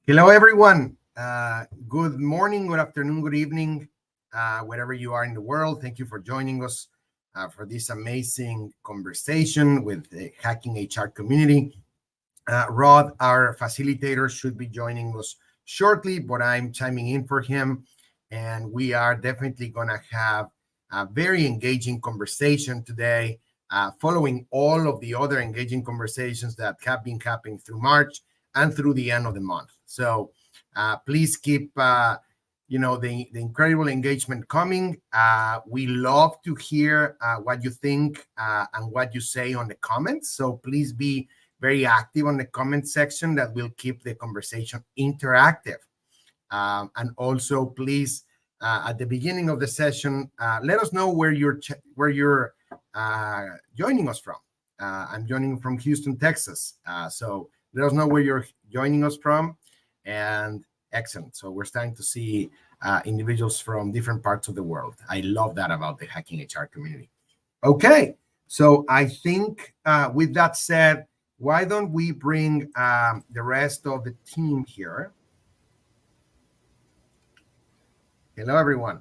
Hello, everyone. Good morning, good afternoon, good evening, wherever you are in the world. Thank you for joining us for this amazing conversation with the Hacking HR community. Rod, our facilitator, should be joining us shortly, but I'm chiming in for him. And we are definitely going to have a very engaging conversation today, following all of the other engaging conversations that have been happening through March and through the end of the month. So please keep the incredible engagement coming. We love to hear what you think and what you say on the comments. So please be very active on the comment section. That will keep the conversation interactive. And also, please, at the beginning of the session, let us know where you're joining us from. I'm joining from Houston, Texas. So let us know where you're joining us from. And excellent. So we're starting to see individuals from different parts of the world. I love that about the Hacking HR community. Okay. So I think with that said, why don't we bring the rest of the team here? Hello, everyone.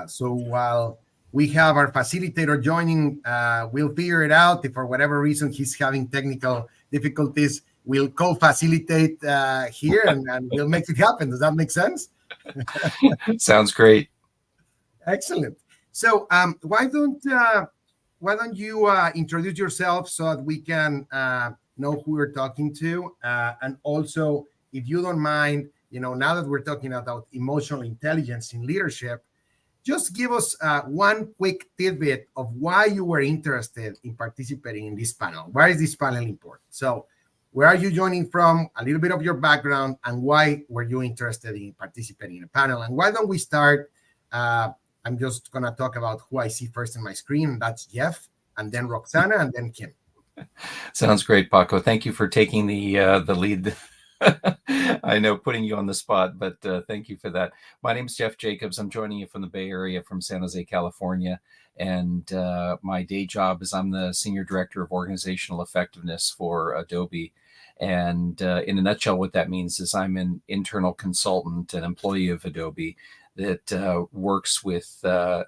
So while we have our facilitator joining, we'll figure it out. If for whatever reason he's having technical difficulties, we'll co-facilitate here and we'll make it happen. Does that make sense? Sounds great. Excellent. So why don't you introduce yourself so that we can know who we're talking to, and also, if you don't mind, now that we're talking about emotional intelligence in leadership, just give us one quick tidbit of why you were interested in participating in this panel. Why is this panel important? So where are you joining from, a little bit of your background, and why were you interested in participating in a panel? And why don't we start? I'm just going to talk about who I see first on my screen, and that's Jeff, and then Roxana, and then Kim. Sounds great, Paco. Thank you for taking the lead. I know putting you on the spot, but thank you for that. My name is Jeff Jacobs. I'm joining you from the Bay Area, from San Jose, California. And my day job is I'm the Senior Director of Organizational Effectiveness for Adobe. And in a nutshell, what that means is I'm an internal consultant, an employee of Adobe that works with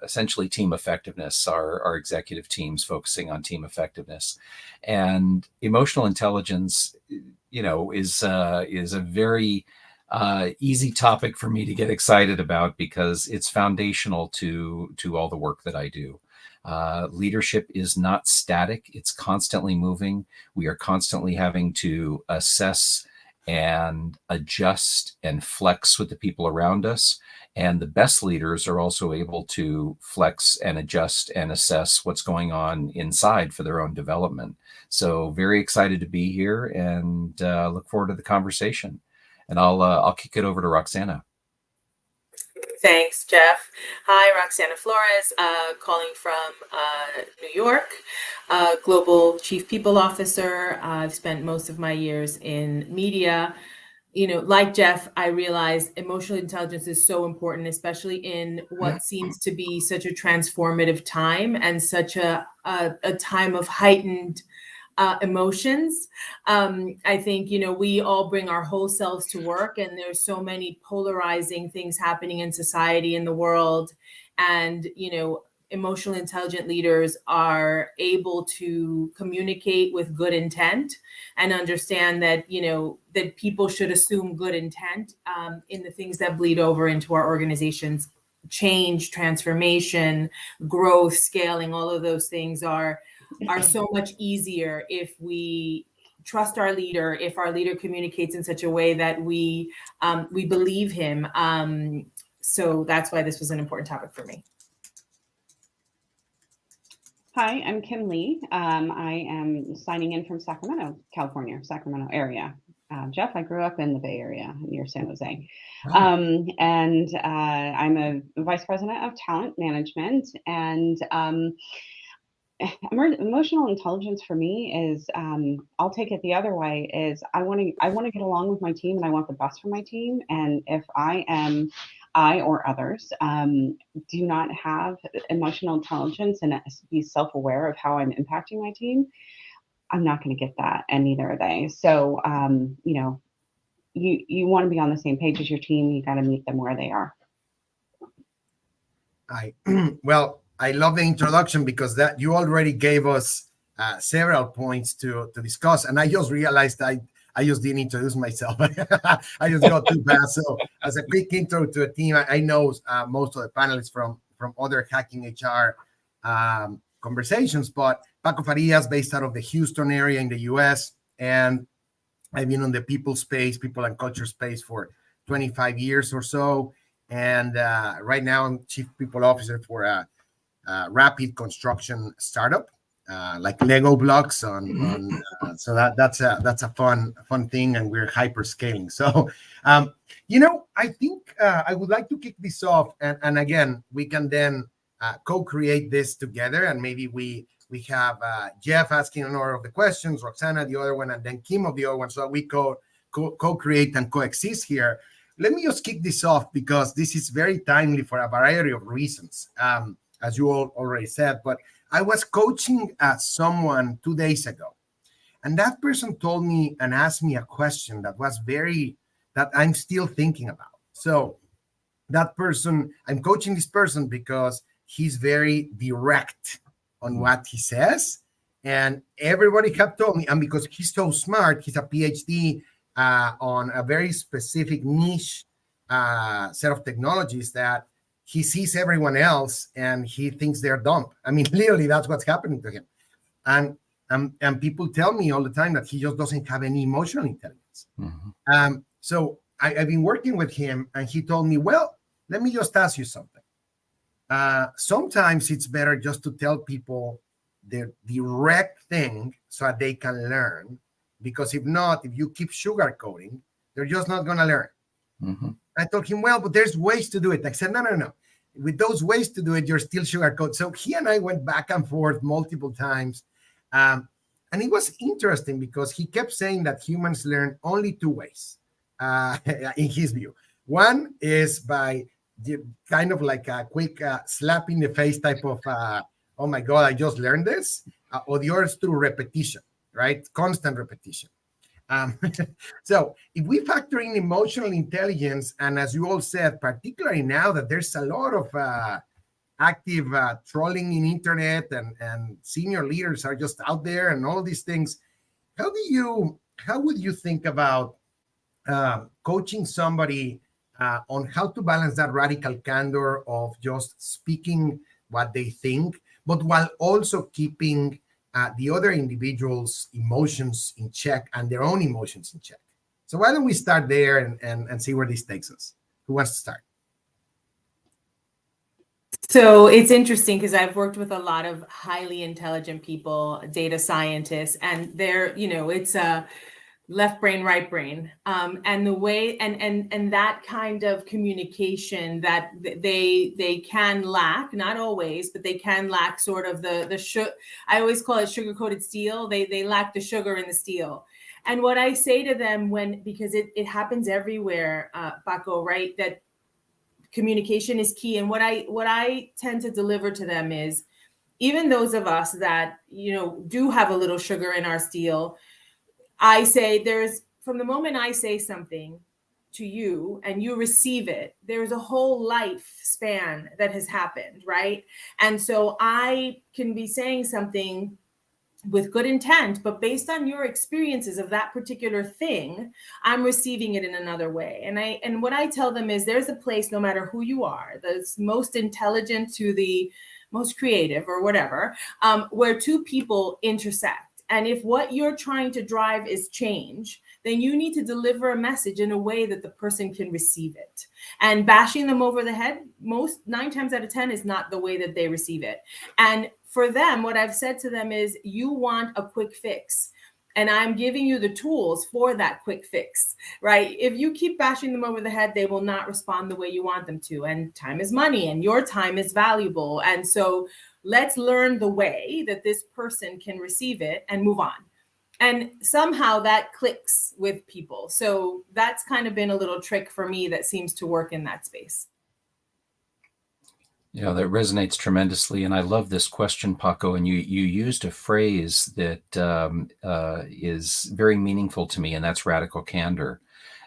essentially team effectiveness, our executive teams focusing on team effectiveness. And emotional intelligence, is a very easy topic for me to get excited about because it's foundational to all the work that I do. Leadership is not static. It's constantly moving. We are constantly having to assess and adjust and flex with the people around us. And the best leaders are also able to flex and adjust and assess what's going on inside for their own development. So very excited to be here and look forward to the conversation. And I'll kick it over to Roxana. Thanks, Jeff. Hi, Roxana Flores, calling from New York, Global Chief People Officer. I've spent most of my years in media. Like Jeff, I realize emotional intelligence is so important, especially in what seems to be such a transformative time and such a time of heightened emotions. I think, we all bring our whole selves to work, and there's so many polarizing things happening in society, in the world. And, emotionally intelligent leaders are able to communicate with good intent and understand that, that people should assume good intent in the things that bleed over into our organizations. Change, transformation, growth, scaling, all of those things are so much easier if we trust our leader, if our leader communicates in such a way that we believe him. So that's why this was an important topic for me. Hi, I'm Kim Lee. I am signing in from Sacramento, California, Sacramento area. Jeff, I grew up in the Bay Area near San Jose. And I'm a vice president of talent management. And emotional intelligence for me is, I'll take it the other way, is I want to get along with my team, and I want the best for my team. And if I or others do not have emotional intelligence and be self-aware of how I'm impacting my team, I'm not going to get that, and neither are they. So, you want to be on the same page as your team. You got to meet them where they are. Well, I love the introduction because that you already gave us several points to discuss, and I just realized I just didn't introduce myself. I just got too fast. So, as a quick intro to a team, I know most of the panelists from other Hacking HR conversations, but Paco Farias, based out of the Houston area in the U.S., and I've been on the people and culture space for 25 years or so. And right now, I'm Chief People Officer for a rapid construction startup, like Lego blocks. So that's a fun thing, and we're hyper scaling. So, I think I would like to kick this off, and again, we can then co-create this together, and maybe we have Jeff asking another of the questions, Roxana the other one, and then Kim of the other one, so we co-create and coexist here. Let me just kick this off because this is very timely for a variety of reasons, as you all already said. But I was coaching someone 2 days ago, and that person told me and asked me a question that I'm still thinking about. So that person, I'm coaching this person because he's very direct on what he says, and everybody kept telling me, and because he's so smart, he's a PhD on a very specific niche set of technologies that he sees everyone else and he thinks they're dumb. I mean, literally, that's what's happening to him. And people tell me all the time that he just doesn't have any emotional intelligence. Mm-hmm. So I've been working with him, and he told me, well, let me just ask you something. Sometimes it's better just to tell people the direct thing so that they can learn. Because if not, if you keep sugarcoating, they're just not going to learn. Mm-hmm. I told him, well, but there's ways to do it. I said, no. With those ways to do it, you're still sugarcoat. So he and I went back and forth multiple times. And it was interesting because he kept saying that humans learn only 2 ways, in his view. One is by kind of like a quick slap in the face type of, oh my God, I just learned this. Or the other is through repetition. Right? Constant repetition. So if we factor in emotional intelligence, and as you all said, particularly now that there's a lot of active trolling in internet and senior leaders are just out there and all these things, how would you think about coaching somebody on how to balance that radical candor of just speaking what they think, but while also keeping the other individuals' emotions in check and their own emotions in check? So why don't we start there and see where this takes us? Who wants to start? So it's interesting because I've worked with a lot of highly intelligent people, data scientists, and they're, it's a left brain, right brain, and the way and that kind of communication that they can lack, not always, but they can lack sort of the sugar. I always call it sugar-coated steel. They lack the sugar in the steel. And what I say to them because it happens everywhere, Paco, right? That communication is key. And what I tend to deliver to them is, even those of us that do have a little sugar in our steel, I say from the moment I say something to you and you receive it, there's a whole lifespan that has happened, right? And so I can be saying something with good intent, but based on your experiences of that particular thing, I'm receiving it in another way. And what I tell them is, there's a place, no matter who you are, that's most intelligent to the most creative or whatever, where 2 people intersect. And if what you're trying to drive is change, then you need to deliver a message in a way that the person can receive it. And bashing them over the head, 9 times out of 10 is not the way that they receive it. And for them, what I've said to them is, you want a quick fix. And I'm giving you the tools for that quick fix, right? If you keep bashing them over the head, they will not respond the way you want them to. And time is money, and your time is valuable. And so let's learn the way that this person can receive it and move on. And somehow that clicks with people. So that's kind of been a little trick for me that seems to work in that space. Yeah, that resonates tremendously, and I love this question, Paco. And you used a phrase that is very meaningful to me, and that's radical candor.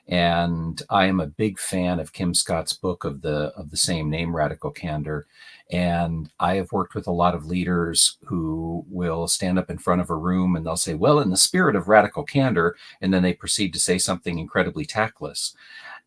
And I am a big fan of Kim Scott's book of the same name, Radical Candor. And I have worked with a lot of leaders who will stand up in front of a room and they'll say, "Well, in the spirit of radical candor," and then they proceed to say something incredibly tactless.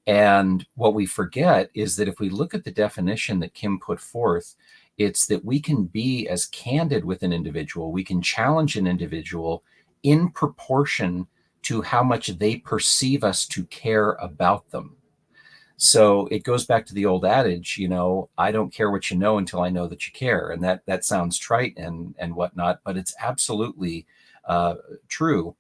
And what we forget is that if we look at the definition that Kim put forth, it's that we can be as candid with an individual, we can challenge an individual in proportion to how much they perceive us to care about them. So it goes back to the old adage, I don't care what you know until I know that you care. And that sounds trite and whatnot, but it's absolutely true.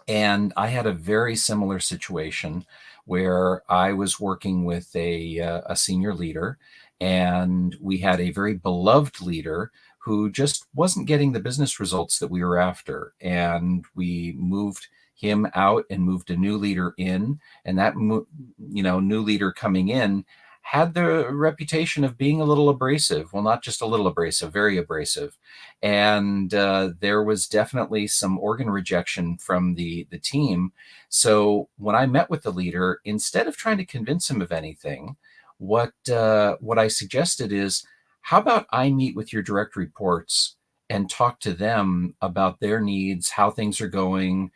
And I had a very similar situation where I was working with a senior leader, and we had a very beloved leader who just wasn't getting the business results that we were after. And we moved him out and moved a new leader in, and that new leader coming in had the reputation of being a little abrasive. Well, not just a little abrasive, very abrasive. And there was definitely some organ rejection from the team. So when I met with the leader, instead of trying to convince him of anything, what I suggested is, how about I meet with your direct reports and talk to them about their needs, how things are going,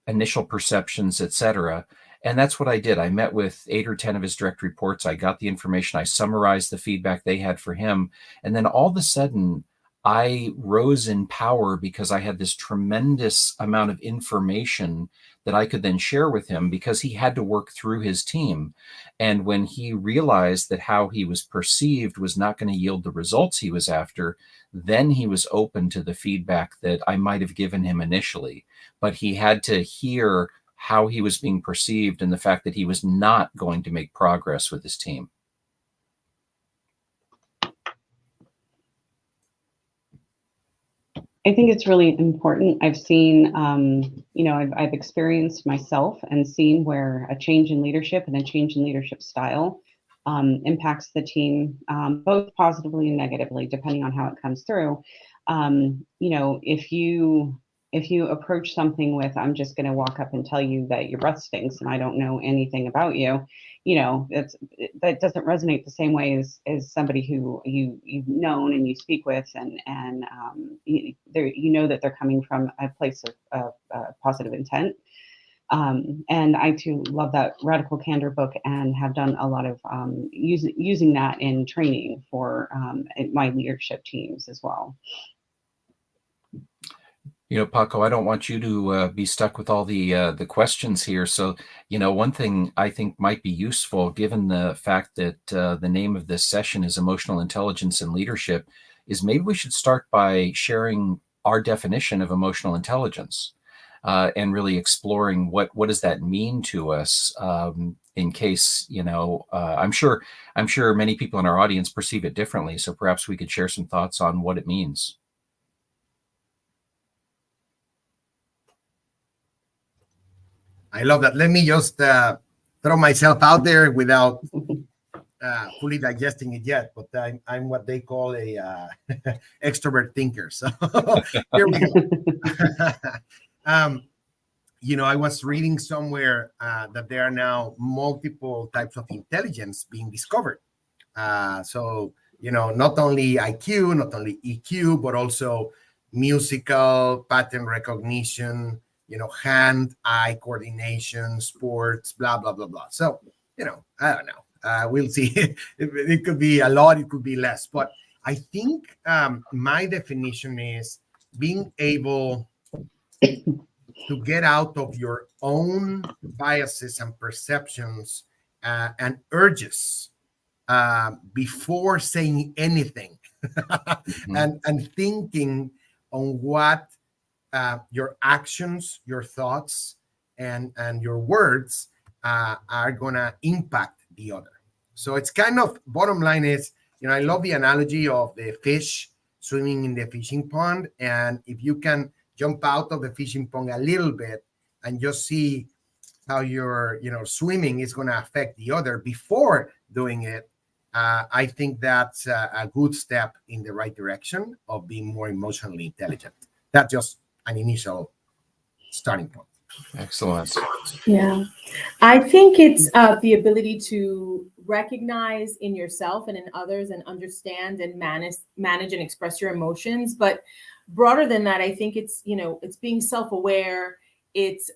initial perceptions, etc. And that's what I did. I met with 8 or 10 of his direct reports. I got the information. I summarized the feedback they had for him. And then all of a sudden, I rose in power because I had this tremendous amount of information that I could then share with him, because he had to work through his team. And when he realized that how he was perceived was not going to yield the results he was after, then he was open to the feedback that I might have given him initially. But he had to hear how he was being perceived and the fact that he was not going to make progress with his team. I think it's really important. I've seen, I've experienced myself and seen where a change in leadership and a change in leadership style impacts the team, both positively and negatively, depending on how it comes through. If you approach something with, "I'm just going to walk up and tell you that your breath stinks and I don't know anything about you," that doesn't resonate the same way as somebody who you've known and you speak with, and that they're coming from a place of positive intent. And I too love that Radical Candor book and have done a lot of using that in training for my leadership teams as well. Paco, I don't want you to be stuck with all the questions here. So, one thing I think might be useful, given the fact that the name of this session is Emotional Intelligence and Leadership, is maybe we should start by sharing our definition of emotional intelligence and really exploring what does that mean to us. In case, I'm sure many people in our audience perceive it differently. So perhaps we could share some thoughts on what it means. I love that. Let me just throw myself out there without fully digesting it yet, but I'm what they call a extrovert thinker. So here we go. I was reading somewhere that there are now multiple types of intelligence being discovered. So, not only IQ, not only EQ, but also musical, pattern recognition, hand-eye coordination, sports, blah, blah, blah, blah. So, I don't know. We'll see. It could be a lot, it could be less. But I think my definition is being able to get out of your own biases and perceptions and urges before saying anything and thinking on what your actions, your thoughts, and your words are going to impact the other. So it's kind of, bottom line is, I love the analogy of the fish swimming in the fishing pond. And if you can jump out of the fishing pond a little bit and just see how your swimming is going to affect the other before doing it, I think that's a good step in the right direction of being more emotionally intelligent. That's just an initial starting point. Excellent. Yeah, I think it's the ability to recognize in yourself and in others and understand and manage and express your emotions. But broader than that, I think it's, it's being self-aware. It's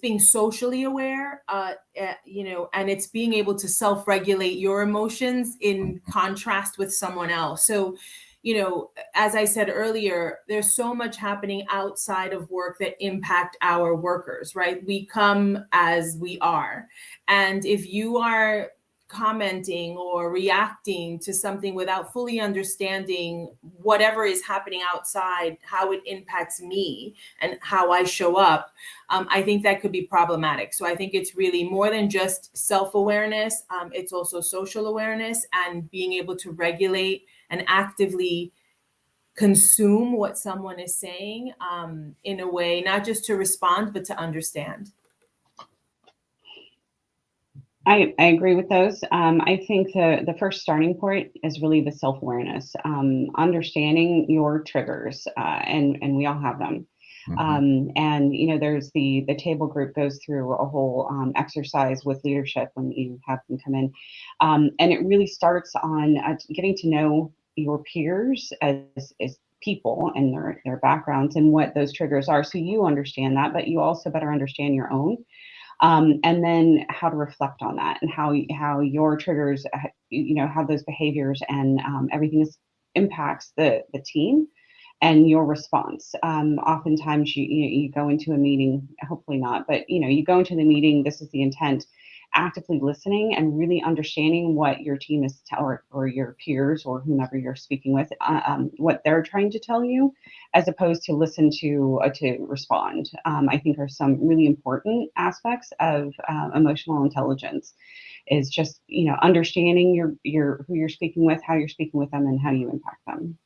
being socially aware, and it's being able to self-regulate your emotions in contrast with someone else. So, as I said earlier, there's so much happening outside of work that impact our workers, right? We come as we are. And if you are commenting or reacting to something without fully understanding whatever is happening outside, how it impacts me and how I show up, I think that could be problematic. So I think it's really more than just self-awareness. It's also social awareness and being able to regulate and actively consume what someone is saying in a way, not just to respond, but to understand. I agree with those. I think the first starting point is really the self-awareness, understanding your triggers, and we all have them. And there's the table group goes through a whole exercise with leadership when you have them come in, and it really starts on getting to know your peers as people and their backgrounds and what those triggers are, so you understand that, but you also better understand your own. And then how to reflect on that and how your triggers, how those behaviors and everything impacts the team and your response. Oftentimes you go into a meeting, hopefully not, but you go into the meeting, this is the intent, actively listening and really understanding what your team is or your peers or whomever you're speaking with, what they're trying to tell you, as opposed to listen to respond. I think are some really important aspects of emotional intelligence. Is just understanding your who you're speaking with, how you're speaking with them, and how you impact them.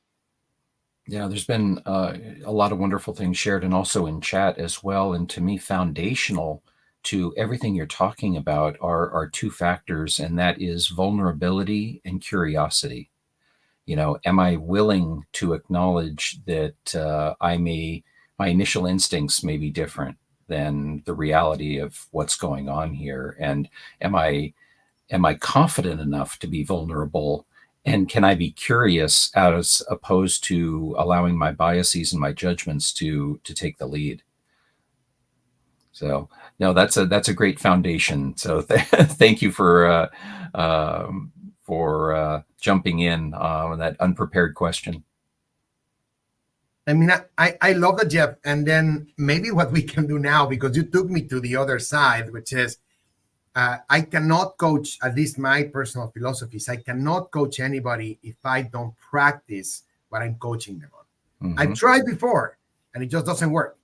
Yeah, there's been a lot of wonderful things shared and also in chat as well. And to me, foundational to everything you're talking about are two factors, and that is vulnerability and curiosity. Am I willing to acknowledge that my initial instincts may be different than the reality of what's going on here? And am I confident enough to be vulnerable? And can I be curious as opposed to allowing my biases and my judgments to take the lead? So no, that's a great foundation. So thank you for jumping in on that unprepared question. I mean, I love that, Jeff. And then maybe what we can do now, because you took me to the other side, which is I cannot coach, at least my personal philosophy is I cannot coach anybody if I don't practice what I'm coaching them on. I've tried before and it just doesn't work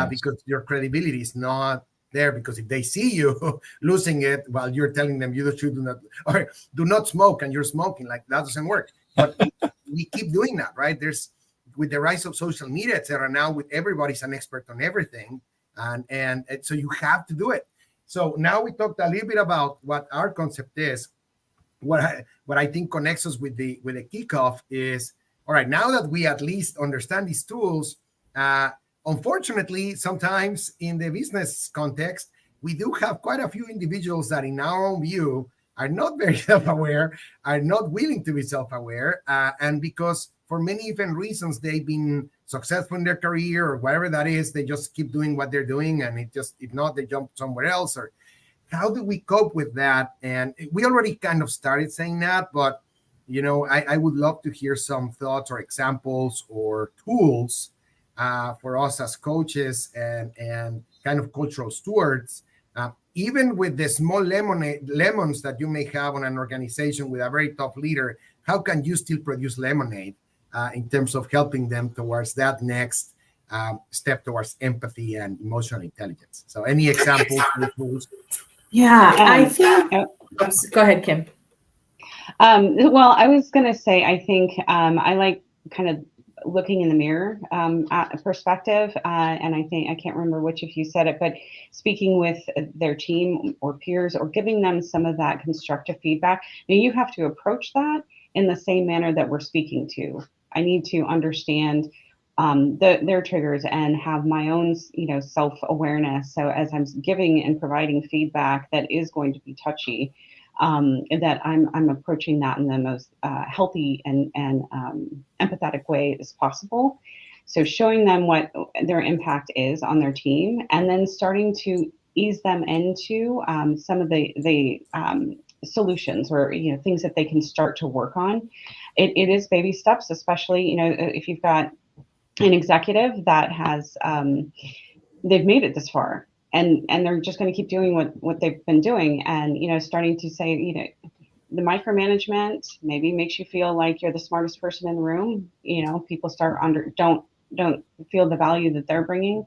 because your credibility is not there, because if they see you losing it while you're telling them you should do not smoke and you're smoking, like that doesn't work. But we keep doing that, right? With the rise of social media, etc. Now with everybody's an expert on everything, and so you have to do it. So now we talked a little bit about what our concept is. What I think connects us with the kickoff is, all right, now that we at least understand these tools, unfortunately, sometimes in the business context, we do have quite a few individuals that in our own view are not very self-aware, are not willing to be self-aware, and because for many different reasons, they've been successful in their career or whatever that is, they just keep doing what they're doing, and if not, they jump somewhere else. Or how do we cope with that? And we already kind of started saying that, but I would love to hear some thoughts or examples or tools for us as coaches and kind of cultural stewards. Even with the small lemons that you may have on an organization with a very tough leader, how can you still produce lemonade in terms of helping them towards that next step towards empathy and emotional intelligence? So any examples? Yeah, I think. Go ahead, Kim. Well, I was going to say, I think I like kind of looking in the mirror perspective. And I think, I can't remember which of you said it, but speaking with their team or peers or giving them some of that constructive feedback. Now you have to approach that in the same manner that we're speaking to. I need to understand their triggers and have my own, self-awareness. So as I'm giving and providing feedback that is going to be touchy, that I'm approaching that in the most healthy and empathetic way as possible. So showing them what their impact is on their team, and then starting to ease them into some of the solutions or things that they can start to work on. It is baby steps, especially if you've got an executive that has they've made it this far, and they're just going to keep doing what they've been doing, and starting to say the micromanagement maybe makes you feel like you're the smartest person in the room. People don't feel the value that they're bringing.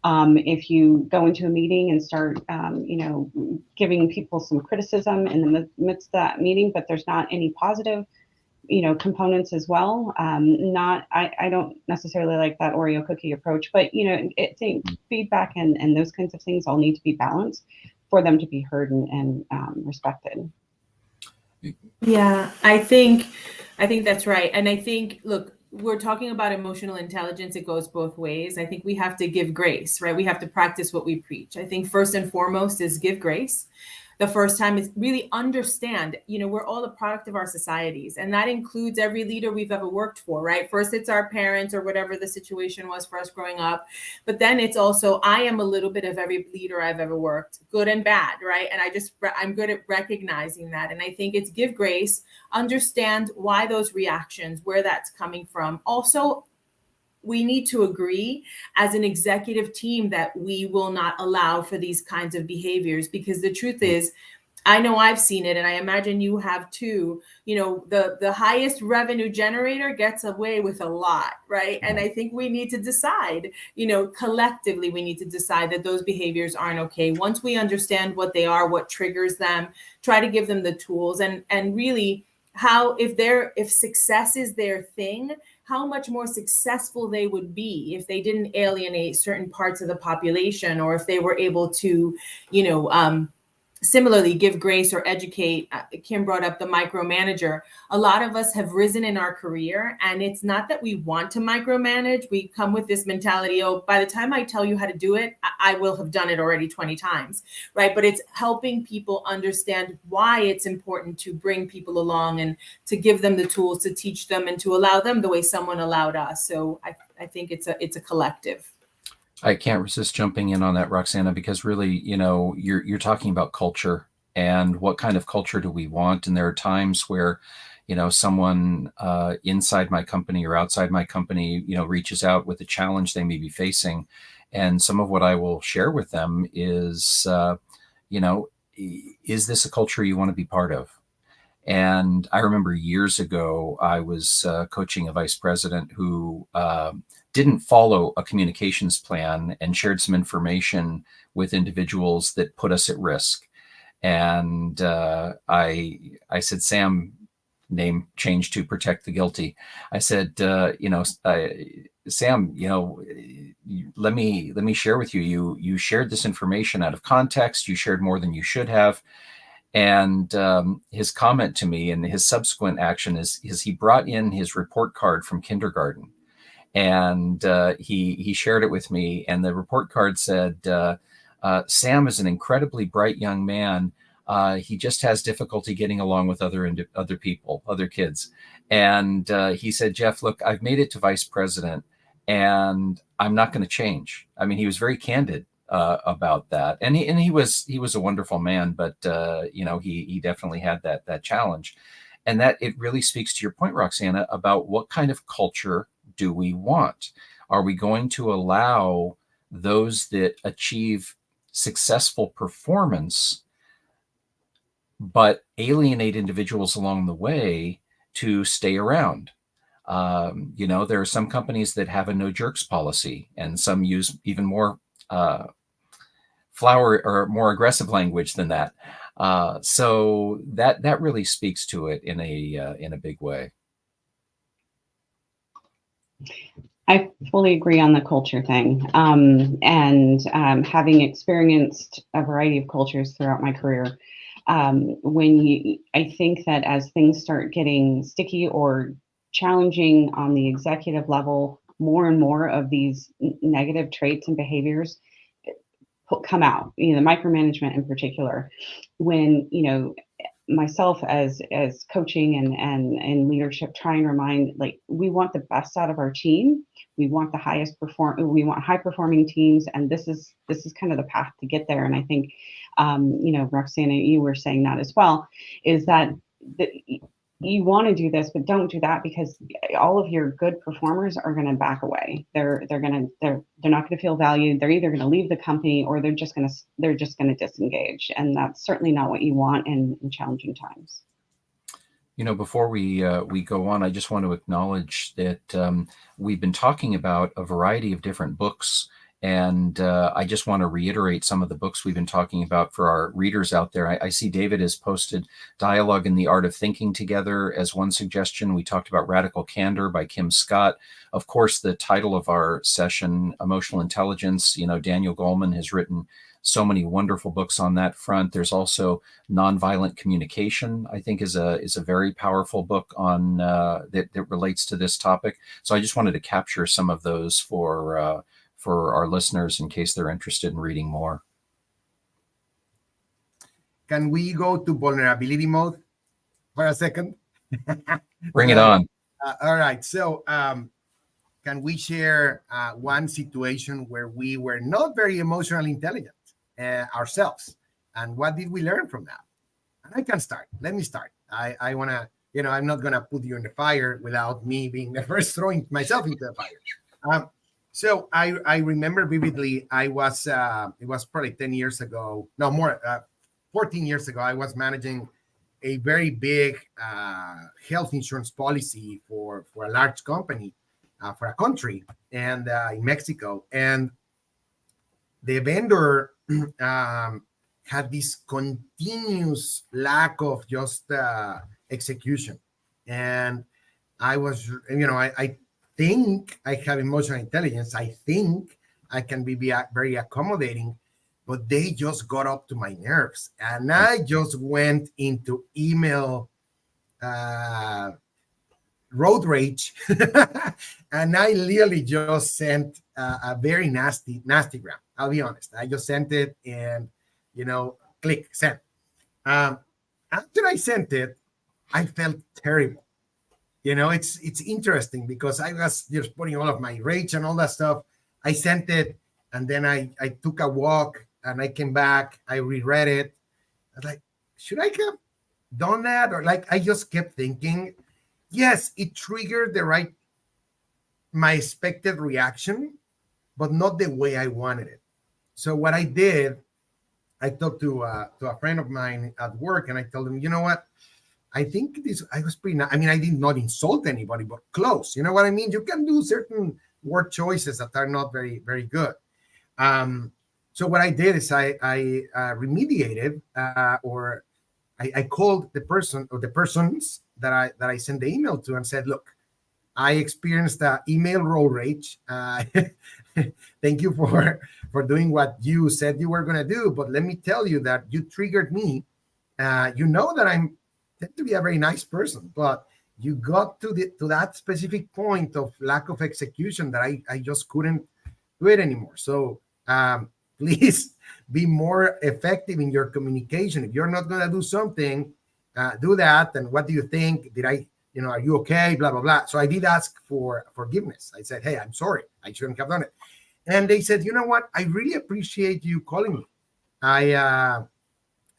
If you go into a meeting and start giving people some criticism in the midst of that meeting, but there's not any positive components as well. I don't necessarily like that Oreo cookie approach, but I think feedback and those kinds of things all need to be balanced for them to be heard and respected. Yeah, I think that's right. And I think, look, we're talking about emotional intelligence. It goes both ways. I think we have to give grace, right? We have to practice what we preach. I think first and foremost is give grace. The first time is really understand, we're all a product of our societies, and that includes every leader we've ever worked for, right? First, it's our parents or whatever the situation was for us growing up. But then it's also, I am a little bit of every leader I've ever worked, good and bad, right? And I'm good at recognizing that. And I think it's give grace, understand why those reactions, where that's coming from. Also, we need to agree as an executive team that we will not allow for these kinds of behaviors, because the truth is, I know I've seen it, and I imagine you have too. The highest revenue generator gets away with a lot, right? And I think we need to decide, collectively, we need to decide that those behaviors aren't okay. Once we understand what they are, what triggers them, try to give them the tools, and really if success is their thing, how much more successful they would be if they didn't alienate certain parts of the population, or if they were able to, similarly give grace or educate. Kim brought up the micromanager. A lot of us have risen in our career, and it's not that we want to micromanage. We come with this mentality, oh, by the time I tell you how to do it, I will have done it already 20 times, right? But it's helping people understand why it's important to bring people along and to give them the tools to teach them and to allow them the way someone allowed us. So I think it's a collective. I can't resist jumping in on that, Roxana, because really, you're talking about culture and what kind of culture do we want. And there are times where, someone inside my company or outside my company, reaches out with a challenge they may be facing. And some of what I will share with them is, is this a culture you want to be part of? And I remember years ago, I was coaching a vice president who didn't follow a communications plan and shared some information with individuals that put us at risk. And I said, Sam, name changed to Protect the Guilty. I said, Sam, let me share with you. You shared this information out of context. You shared more than you should have. And his comment to me and his subsequent action is he brought in his report card from kindergarten, and he shared it with me. And the report card said, Sam is an incredibly bright young man. He just has difficulty getting along with other people, other kids. And he said, Jeff, look, I've made it to vice president, and I'm not going to change. I mean, he was very candid about that, and he was a wonderful man, but he definitely had that challenge, and that it really speaks to your point, Roxana, about what kind of culture do we want? Are we going to allow those that achieve successful performance but alienate individuals along the way to stay around? There are some companies that have a no jerks policy, and some use even more flower or more aggressive language than that. So that really speaks to it in a big way. I fully agree on the culture thing. Having experienced a variety of cultures throughout my career, I think that as things start getting sticky or challenging on the executive level, more and more of these negative traits and behaviors come out, the micromanagement in particular, when, myself as coaching and leadership, try and remind, like, we want the best out of our team. We want we want high performing teams, and this is kind of the path to get there. And I think, Roxana, you were saying that as well, is that you want to do this, but don't do that, because all of your good performers are going to back away. They're not going to feel valued. They're either going to leave the company, or they're just going to disengage, and that's certainly not what you want in challenging times. Before we go on, I just want to acknowledge that we've been talking about a variety of different books. And I just want to reiterate some of the books we've been talking about for our readers out there. I see David has posted Dialogue in the Art of Thinking Together as one suggestion. We talked about Radical Candor by Kim Scott. Of course, the title of our session, Emotional Intelligence, Daniel Goleman has written so many wonderful books on that front. There's also Nonviolent Communication, I think is a very powerful book on that relates to this topic. So I just wanted to capture some of those for our listeners in case they're interested in reading more. Can we go to vulnerability mode for a second? Bring it on. All right. So can we share one situation where we were not very emotionally intelligent ourselves? And what did we learn from that? And I can start. Let me start. I want to, I'm not going to put you in the fire without me being the first throwing myself into the fire. So I remember vividly, it was probably 10 years ago, no more, 14 years ago, I was managing a very big health insurance policy for a large company, for a country, and in Mexico. And the vendor had this continuous lack of just execution. And I was, I think I have emotional intelligence. I think I can be very accommodating, but they just got up to my nerves. And I just went into email road rage. And I literally just sent a very nasty gram. I'll be honest. I just sent it and, click send. After I sent it, I felt terrible. It's interesting because I was just putting all of my rage and all that stuff. I sent it, and then I took a walk, and I came back. I reread it. I was like, should I have done that? Or I just kept thinking, yes, it triggered my expected reaction, but not the way I wanted it. So what I did, I talked to a friend of mine at work, and I told him, you know what? I think I was pretty, I did not insult anybody, but close. You know what I mean? You can do certain word choices that are not very, very good. So what I did is I remediated, or I called the person or the persons that I sent the email to and said, look, I experienced email road rage. Thank you for doing what you said you were going to do. But let me tell you that you triggered me. You know that I tend to be a very nice person, but you got to that specific point of lack of execution that I just couldn't do it anymore. So please be more effective in your communication. If you're not going to do something, do that. And what do you think? Are you okay? Blah, blah, blah. So I did ask for forgiveness. I said, hey, I'm sorry. I shouldn't have done it. And they said, you know what? I really appreciate you calling me. And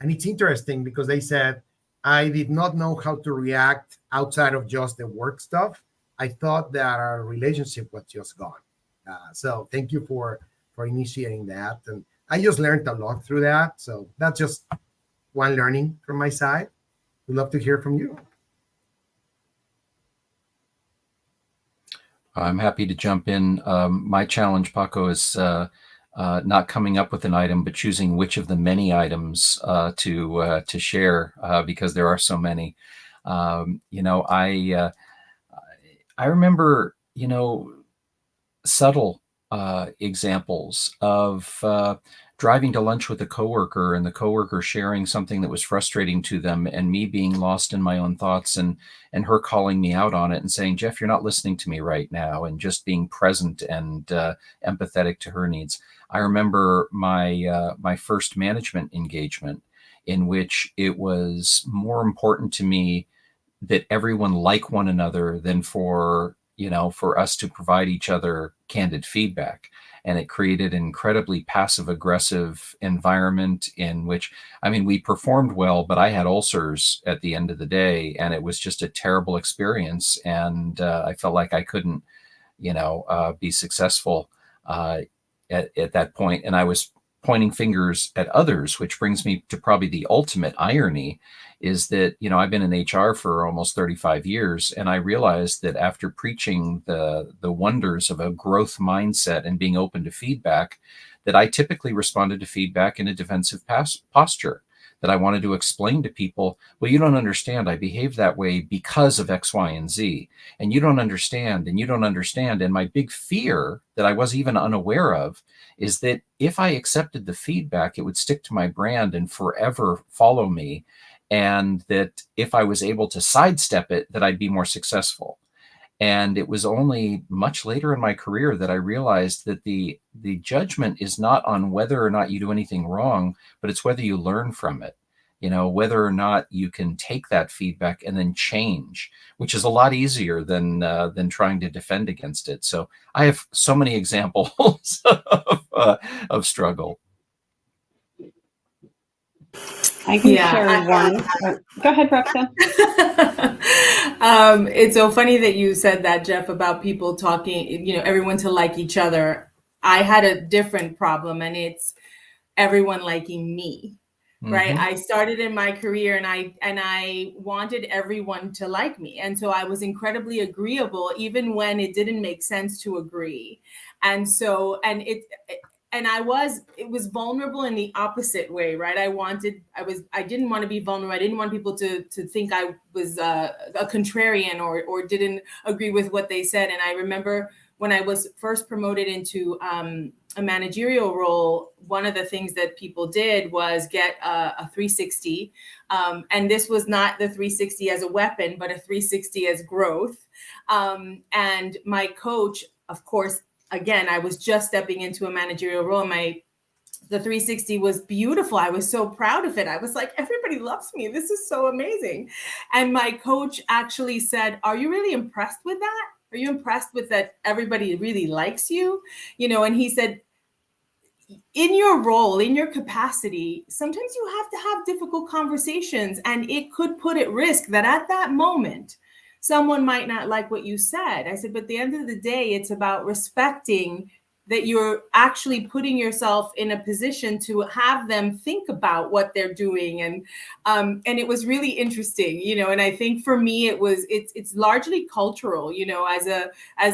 it's interesting because they said, I did not know how to react outside of just the work stuff. I thought that our relationship was just gone. So thank you for initiating that. And I just learned a lot through that. So that's just one learning from my side. We'd love to hear from you. I'm happy to jump in. My challenge, Paco, is not coming up with an item, but choosing which of the many items to share because there are so many. I remember, subtle examples of driving to lunch with a coworker and the coworker sharing something that was frustrating to them, and me being lost in my own thoughts, and her calling me out on it and saying, Jeff, you're not listening to me right now, and just being present and empathetic to her needs. I remember my first management engagement, in which it was more important to me that everyone like one another than for us to provide each other candid feedback. And it created an incredibly passive aggressive environment in which, we performed well, but I had ulcers at the end of the day, and it was just a terrible experience. And I felt like I couldn't, be successful at that point. And I was pointing fingers at others, which brings me to probably the ultimate irony, is that, I've been in HR for almost 35 years. And I realized that after preaching the wonders of a growth mindset and being open to feedback, that I typically responded to feedback in a defensive posture, that I wanted to explain to people, well, you don't understand. I behaved that way because of X, Y, and Z. And you don't understand, and you don't understand. And my big fear that I was even unaware of is that if I accepted the feedback, it would stick to my brand and forever follow me. And that if I was able to sidestep it, that I'd be more successful. And it was only much later in my career that I realized that the judgment is not on whether or not you do anything wrong, but it's whether you learn from it, whether or not you can take that feedback and then change, which is a lot easier than trying to defend against it. So I have so many examples of struggle. I can share one. Go ahead, Roxanne. It's so funny that you said that, Jeff, about people talking, everyone to like each other. I had a different problem, and it's everyone liking me, right? Mm-hmm. I started in my career, and I wanted everyone to like me. And so I was incredibly agreeable, even when it didn't make sense to agree. And so, it was vulnerable in the opposite way, right? I didn't want to be vulnerable. I didn't want people to think I was a contrarian or didn't agree with what they said. And I remember when I was first promoted into a managerial role, one of the things that people did was get a 360. And this was not the 360 as a weapon, but a 360 as growth. And my coach, of course, again, I was just stepping into a managerial role. The 360 was beautiful. I was so proud of it. I was like, everybody loves me. This is so amazing. And my coach actually said, are you really impressed with that? Are you impressed with that everybody really likes you? And he said, in your role, in your capacity, sometimes you have to have difficult conversations, and it could put at risk that at that moment, someone might not like what you said. I said, but at the end of the day, it's about respecting that you're actually putting yourself in a position to have them think about what they're doing. And it was really interesting, and I think for me, it's largely cultural, as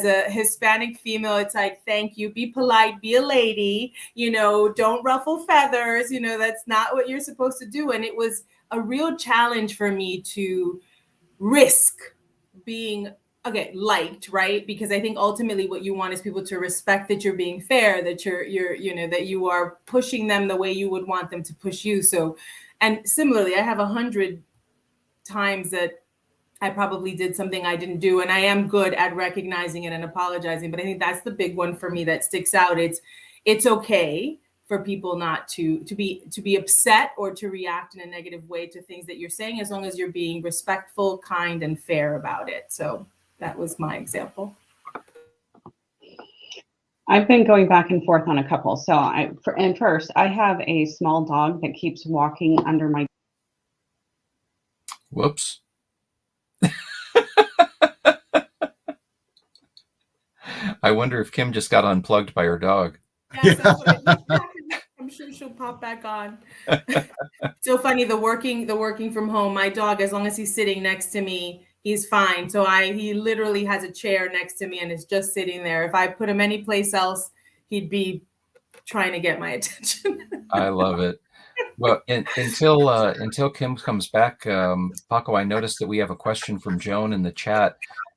a Hispanic female, it's like, thank you, be polite, be a lady, don't ruffle feathers, that's not what you're supposed to do. And it was a real challenge for me to risk being liked, right? Because I think ultimately what you want is people to respect that you're being fair, that you're that you are pushing them the way you would want them to push you. So, and similarly, I have 100 times that I probably did something I didn't do, and I am good at recognizing it and apologizing. But I think that's the big one for me that sticks out. It's okay for people not to be upset or to react in a negative way to things that you're saying, as long as you're being respectful, kind, and fair about it. So that was my example. I've been going back and forth on a couple. So first, I have a small dog that keeps walking under my. Whoops. I wonder if Kim just got unplugged by her dog. Yes, I'm sure she'll pop back on. So funny, the working from home, my dog, as long as he's sitting next to me, he's fine. So he literally has a chair next to me and is just sitting there. If I put him anyplace else, he'd be trying to get my attention. I love it. Well, until Kim comes back, Paco, I noticed that we have a question from Joan in the chat.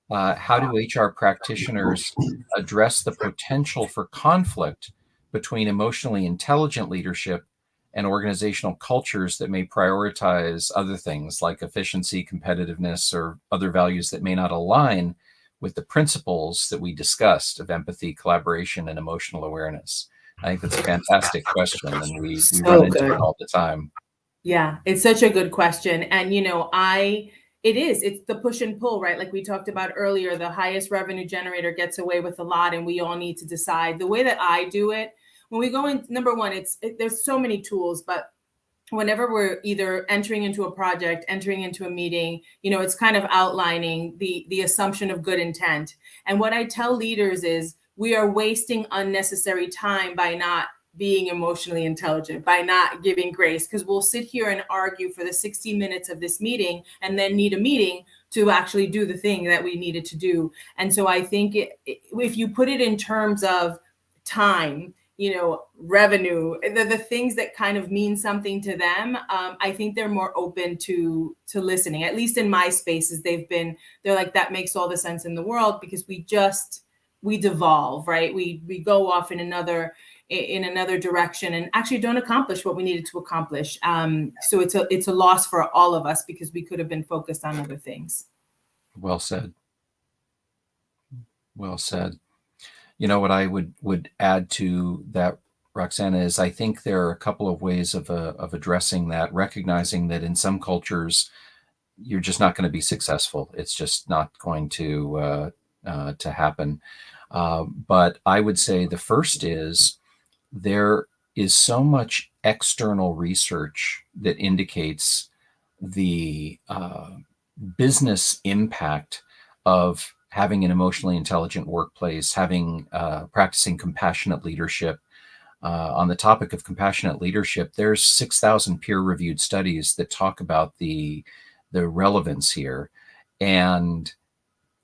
how do HR practitioners address the potential for conflict between emotionally intelligent leadership and organizational cultures that may prioritize other things like efficiency, competitiveness, or other values that may not align with the principles that we discussed of empathy, collaboration, and emotional awareness? I think that's a fantastic question, and we run So into it good. all the time. Yeah, it's such a good question. And it's the push and pull, right? Like we talked about earlier, the highest revenue generator gets away with a lot, and we all need to decide. The way that I do it, when we go in, number one, there's so many tools, but whenever we're either entering into a project, entering into a meeting, it's kind of outlining the assumption of good intent. And what I tell leaders is we are wasting unnecessary time by not being emotionally intelligent, by not giving grace, because we'll sit here and argue for the 60 minutes of this meeting and then need a meeting to actually do the thing that we needed to do. And so I think if you put it in terms of time, revenue, the things that kind of mean something to them, I think they're more open to listening. At least in my spaces, they're like, that makes all the sense in the world, because we devolve, right? We go off in another direction and actually don't accomplish what we needed to accomplish. So it's a loss for all of us, because we could have been focused on other things. Well said. Well said. What I would add to that, Roxana, is I think there are a couple of ways of addressing that, recognizing that in some cultures, you're just not going to be successful. It's just not going to happen. But I would say the first is there is so much external research that indicates the business impact of having an emotionally intelligent workplace, practicing compassionate leadership. On the topic of compassionate leadership, there's 6,000 peer-reviewed studies that talk about the relevance here. And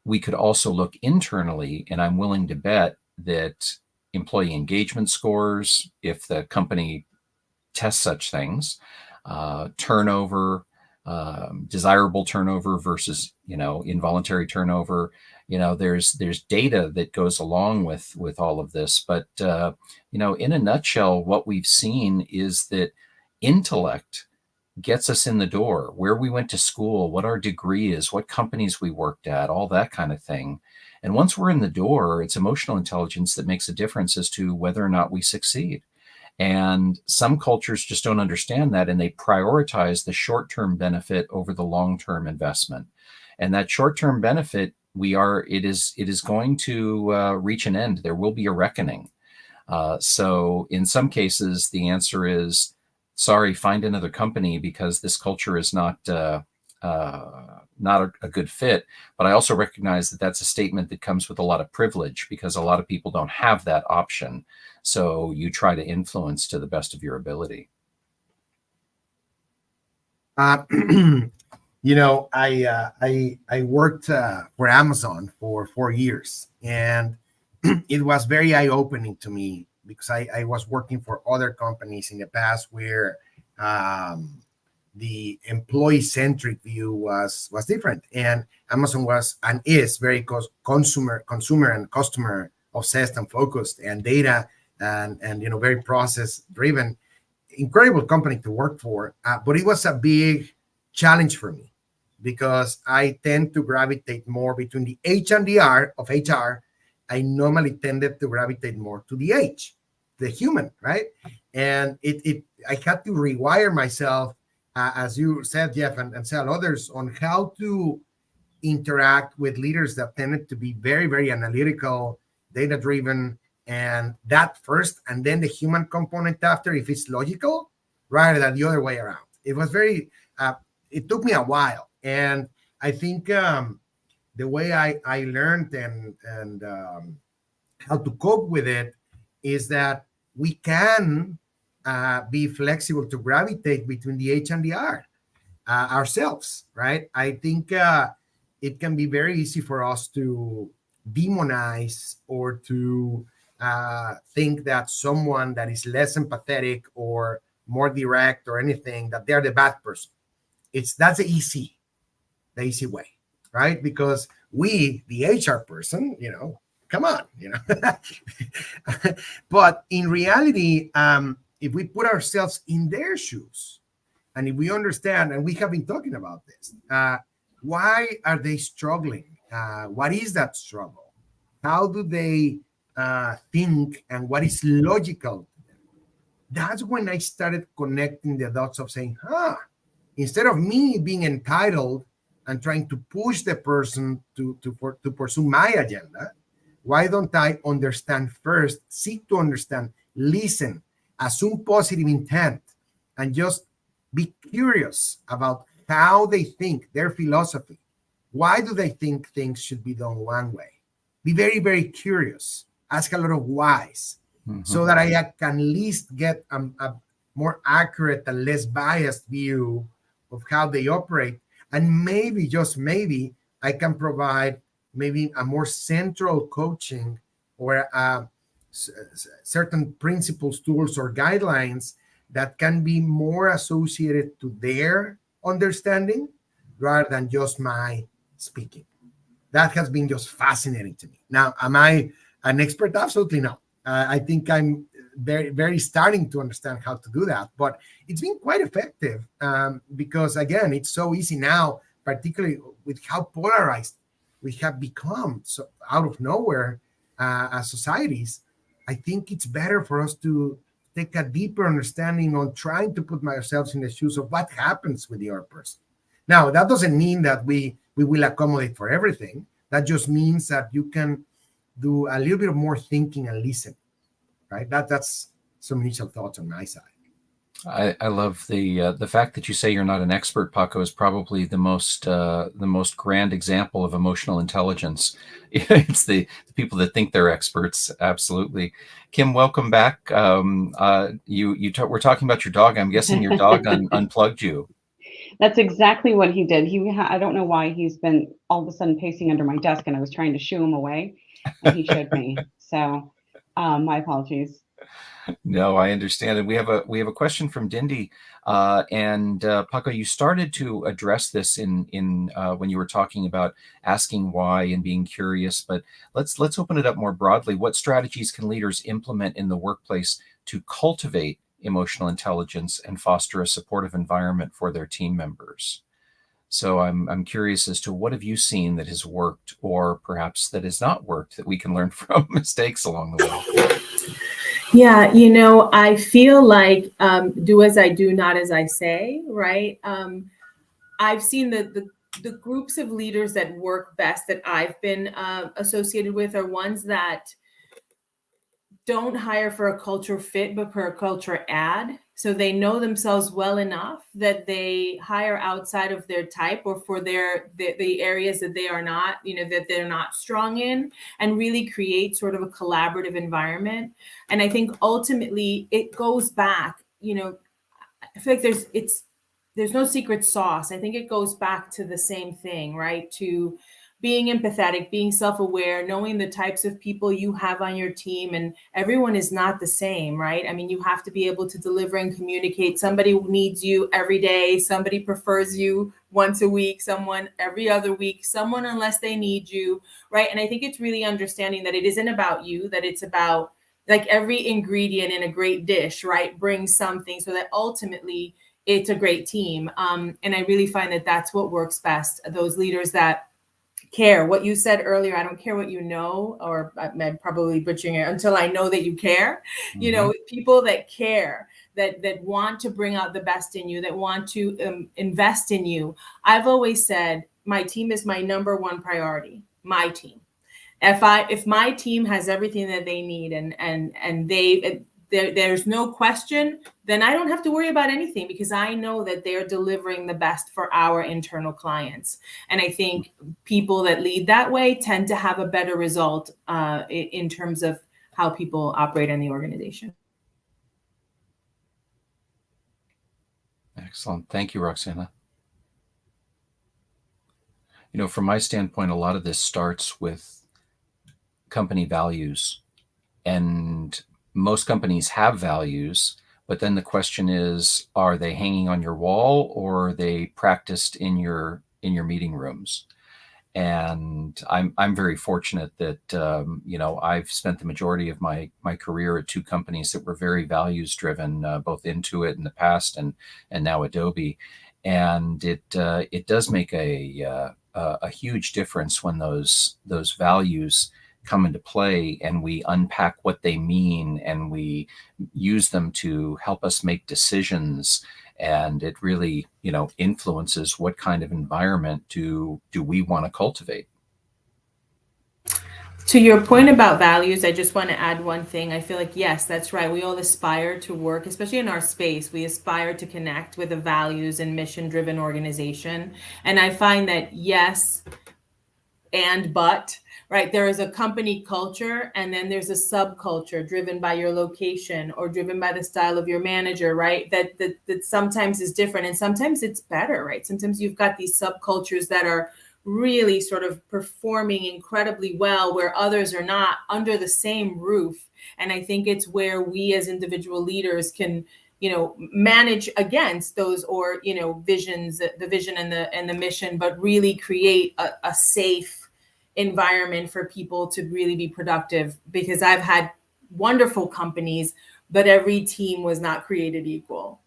we could also look internally, and I'm willing to bet that employee engagement scores, if the company tests such things, turnover, desirable turnover versus involuntary turnover. There's data that goes along with all of this. But in a nutshell, what we've seen is that intellect gets us in the door, where we went to school, what our degree is, what companies we worked at, all that kind of thing. And once we're in the door, it's emotional intelligence that makes a difference as to whether or not we succeed. And some cultures just don't understand that, and they prioritize the short-term benefit over the long-term investment. And that short-term benefit, it is going to reach an end. There will be a reckoning. So in some cases, the answer is, sorry, find another company, because this culture is not a good fit. But I also recognize that that's a statement that comes with a lot of privilege, because a lot of people don't have that option. So you try to influence to the best of your ability. I worked for Amazon for 4 years, and it was very eye-opening to me, because I was working for other companies in the past where the employee-centric view was different, and Amazon was and is very consumer and customer obsessed and focused, and data and very process driven. Incredible company to work for, but it was a big challenge for me, because I tend to gravitate more between the H and the R of HR. I normally tended to gravitate more to the H, the human, right? And I had to rewire myself, as you said, Jeff, and said others, on how to interact with leaders that tended to be very, very analytical, data-driven, and that first, and then the human component after, if it's logical, rather than the other way around. It was it took me a while. And I think the way I learned and how to cope with it is that we can be flexible to gravitate between the H and the R ourselves, right? I think it can be very easy for us to demonize or to think that someone that is less empathetic or more direct or anything, that they're the bad person. That's the easy way, right? Because We, the HR person, come on, But in reality, if we put ourselves in their shoes, and if we understand, and we have been talking about this, why are they struggling? What is that struggle? How do they think, and what is logical? That's when I started connecting the dots of saying, instead of me being entitled and trying to push the person to pursue my agenda, why don't I understand first, seek to understand, listen, assume positive intent, and just be curious about how they think, their philosophy. Why do they think things should be done one way? Be very, very curious. Ask a lot of whys, so that I can at least get a more accurate and less biased view of how they operate. And maybe, just maybe, I can provide maybe a more central coaching or certain principles, tools, or guidelines that can be more associated to their understanding rather than just my speaking. That has been just fascinating to me. Now, am I an expert? Absolutely not. I think I'm very, very starting to understand how to do that, but it's been quite effective because, again, it's so easy now, particularly with how polarized we have become, so out of nowhere as societies. I think it's better for us to take a deeper understanding on trying to put ourselves in the shoes of what happens with the other person. Now, that doesn't mean that we will accommodate for everything. That just means that you can do a little bit of more thinking and listen, right? That's some initial thoughts on my side. I love the fact that you say you're not an expert, Paco, is probably the most grand example of emotional intelligence. It's the people that think they're experts. Absolutely. Kim, welcome back. We're talking about your dog. I'm guessing your dog unplugged you. That's exactly what he did. I don't know why he's been all of a sudden pacing under my desk, and I was trying to shoo him away, and he showed me. So, my apologies. No, I understand. And we have a question from Dindy. Paco, you started to address this in when you were talking about asking why and being curious, but let's open it up more broadly. What strategies can leaders implement in the workplace to cultivate emotional intelligence and foster a supportive environment for their team members? So I'm curious as to what have you seen that has worked, or perhaps that has not worked, that we can learn from mistakes along the way. Yeah, I feel like do as I do, not as I say, right? I've seen the groups of leaders that work best that I've been associated with are ones that don't hire for a culture fit, but for a culture add. So they know themselves well enough that they hire outside of their type or for the areas that they are not, that they're not strong in, and really create sort of a collaborative environment. And I think ultimately it goes back, I feel like there's no secret sauce. I think it goes back to the same thing, right? To being empathetic, being self-aware, knowing the types of people you have on your team, and everyone is not the same, right? I mean, you have to be able to deliver and communicate. Somebody needs you every day. Somebody prefers you once a week, someone every other week, someone unless they need you, right? And I think it's really understanding that it isn't about you, that it's about, like, every ingredient in a great dish, right, brings something so that ultimately it's a great team. And I really find that that's what works best. Those leaders that care. What you said earlier, I don't care what you know, or I'm probably butchering it, until I know that you care. People that care, that want to bring out the best in you, that want to invest in you. I've always said my team is my number one priority. My team. If my team has everything that they need and there's no question, then I don't have to worry about anything, because I know that they're delivering the best for our internal clients. And I think people that lead that way tend to have a better result in terms of how people operate in the organization. Excellent. Thank you, Roxana. From my standpoint, a lot of this starts with company values. And most companies have values, but then the question is, are they hanging on your wall, or are they practiced in your meeting rooms? And I'm very fortunate that I've spent the majority of my career at 2 companies that were very values driven, both Intuit in the past and now Adobe, and it does make a huge difference when those values come into play and we unpack what they mean and we use them to help us make decisions. And it really, influences what kind of environment do we want to cultivate. To your point about values, I just want to add one thing. I feel like, yes, that's right. We all aspire to work, especially in our space, we aspire to connect with a values and mission driven organization. And I find that, yes, but, right, there is a company culture and then there's a subculture driven by your location or driven by the style of your manager, right? That sometimes is different and sometimes it's better, right? Sometimes you've got these subcultures that are really sort of performing incredibly well where others are not under the same roof. And I think it's where we as individual leaders can manage against those or visions, the vision and the mission, but really create a safe environment for people to really be productive, because I've had wonderful companies, but every team was not created equal.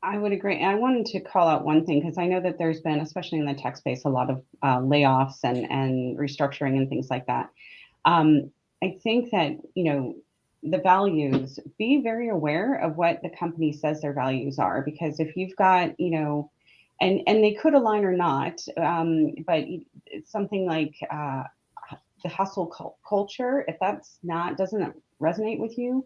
I would agree. And I wanted to call out one thing, because I know that there's been, especially in the tech space, a lot of layoffs and restructuring and things like that. I think that, the values, be very aware of what the company says their values are, because if you've got, and they could align or not, but it's something like the hustle culture, if doesn't resonate with you,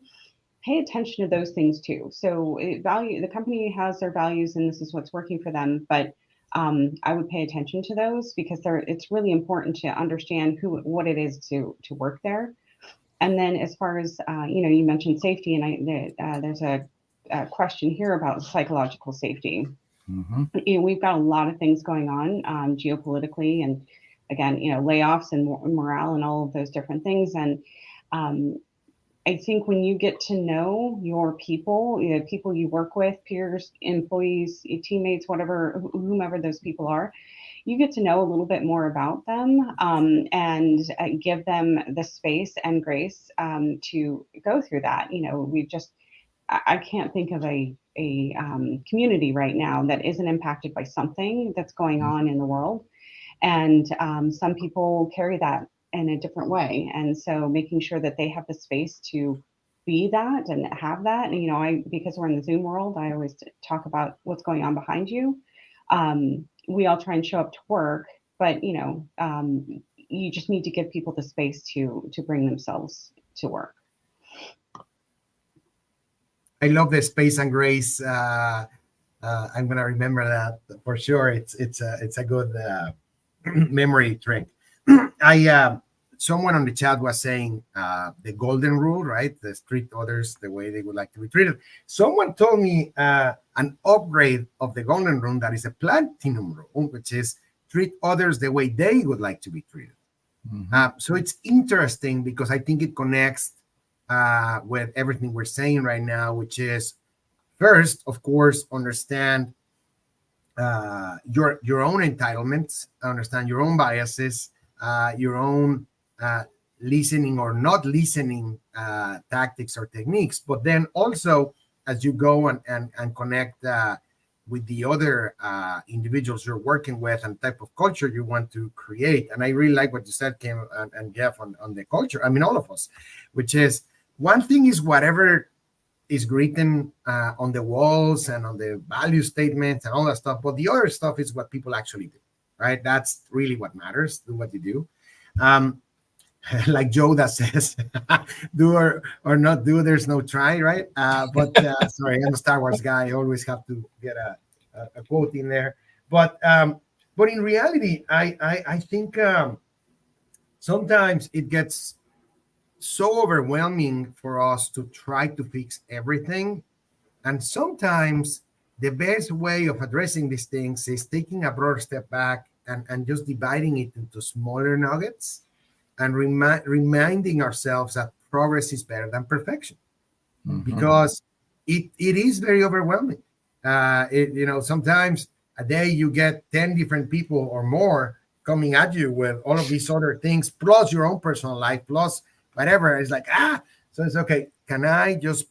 pay attention to those things too. So the company has their values and this is what's working for them, but I would pay attention to those, because it's really important to understand what it is to work there. And then as far as you mentioned safety, and there's a question here about psychological safety. Mm-hmm. We've got a lot of things going on geopolitically, and again, layoffs and morale and all of those different things. And I think when you get to know your people, people you work with, peers, employees, teammates, whomever those people are, you get to know a little bit more about them, and give them the space and grace to go through that. I can't think of a community right now that isn't impacted by something that's going on in the world. And some people carry that in a different way. And so making sure that they have the space to be that and have that. And, because we're in the Zoom world, I always talk about what's going on behind you. We all try and show up to work, but, you just need to give people the space to bring themselves to work. I love the space and grace. I'm gonna remember that for sure. It's a good memory trick. Someone on the chat was saying the golden rule, right? Treat others the way they would like to be treated. Someone told me an upgrade of the golden rule that is a platinum rule, which is treat others the way they would like to be treated. Mm-hmm. So it's interesting because I think it connects with everything we're saying right now, which is first, of course, understand your own entitlements, understand your own biases, your own listening or not listening tactics or techniques, but then also as you go and connect with the other individuals you're working with and type of culture you want to create. And I really like what you said, Kim and Jeff, on the culture. I mean, all of us, which is one thing is whatever is written on the walls and on the value statements and all that stuff, but the other stuff is what people actually do, right? That's really what matters. Do what you do. Like Joe that says, do or not do, there's no try, right? But sorry, I'm a Star Wars guy. I always have to get a quote in there. But in reality, I think sometimes it gets so overwhelming for us to try to fix everything. And sometimes the best way of addressing these things is taking a broader step back and just dividing it into smaller nuggets and reminding ourselves that progress is better than perfection. Mm-hmm. Because it is very overwhelming. Sometimes a day you get 10 different people or more coming at you with all of these other things, plus your own personal life, plus whatever. It's like, so it's okay. Can I just